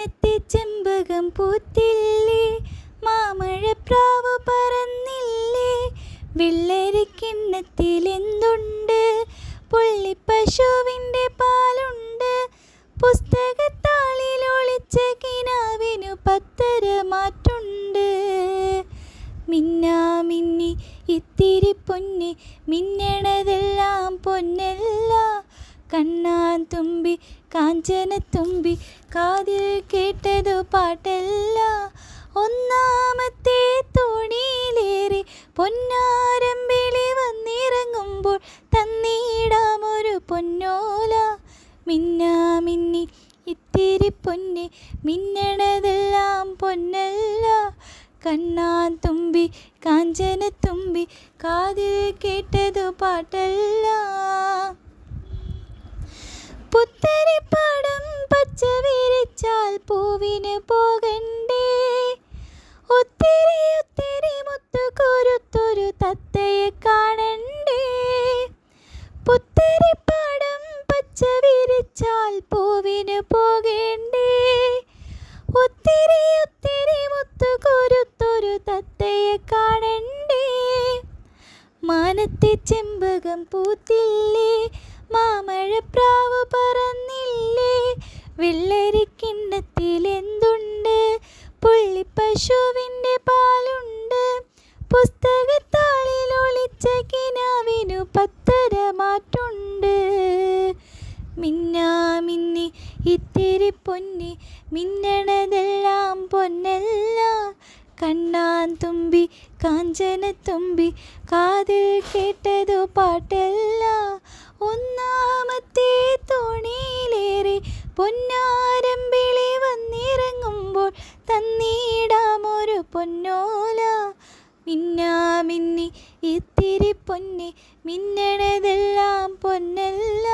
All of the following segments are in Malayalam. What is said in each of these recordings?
മാനത്തെ ചെമ്പകം പൂത്തില്ലേ, മാമഴപ്രാവ് പറന്നില്ലേ, വെള്ളരിക്കിണ്ണത്തിലെന്തുണ്ട്, പുള്ളിപ്പശുവിൻ്റെ പാലുണ്ട്, പുസ്തകത്താളിൽ ഒളിച്ച കിനാവിനു പത്തര മാറ്റുണ്ട്. മിന്നാമിന്നി ഇത്തിരി പൊന്നി, മിന്നണതെല്ലാം പൊന്നല്ല, കണ്ണാൻ തുമ്പി കാഞ്ചനത്തുമ്പി, കാതിൽ കേട്ടതു പാട്ടല്ല. ഒന്നാമത്തെ തോണിയിലേറി പൊന്നാരമ്പിളി വന്നിറങ്ങുമ്പോൾ തന്നിടാമൊരു പൊന്നോല. മിന്നാമിന്നി ഇത്തിരി പൊന്നി, മിന്നണതെല്ലാം പൊന്നല്ല, കണ്ണാൻ തുമ്പി കാഞ്ചനത്തുമ്പി, കാതിൽ കേട്ടതു പാട്ടല്ല. പുത്തരിപ്പാടം പച്ച വിരിച്ചാൽ പൂവിന് പോകണ്ടേ, ഒത്തിരി ഒത്തിരി മുത്തു കൊരുത്തൊരു തത്തയെ കാണണ്ടേ. പുത്തരിപ്പാടം പച്ച വിരിച്ചാൽ പൂവിന് പോകണ്ടേ, ഒത്തിരി ഒത്തിരി മുത്തു കൊരുത്തൊരു തത്തയെ കാണണ്ടേ. മാനത്തെ ചെമ്പകം പൂത്തില്ലേ, മാമഴപ്രാവ് പറന്നില്ലേ, വെള്ളരിക്കിണ്ണത്തിലെന്തുണ്ട്, പുള്ളിപ്പശുവിൻ്റെ പാലുണ്ട്, പുസ്തകത്താളിൽ ഒളിച്ച കിനാവിനു പത്തര മാറ്റുണ്ട്. മിന്നാമിന്നി ഇത്തിരി പൊന്നി, മിന്നണതെല്ലാം പൊന്നല്ല, കണ്ണാൻ തുമ്പി കാഞ്ചനത്തുമ്പി, കാതിൽ കേട്ടതു പാട്ടല്ല. ഒന്നാമത്തെ തോണിയിലേറി പൊന്നാരമ്പിളി വന്നിറങ്ങുമ്പോൾ തന്നിടാമൊരു പൊന്നോല. മിന്നാമിന്നി ഇത്തിരി പൊന്നി, മിന്നണതെല്ലാം പൊന്നല്ല,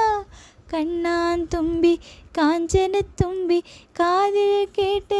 കണ്ണാൻ തുമ്പി കാഞ്ചനത്തുമ്പി, കാതിൽ കേട്ട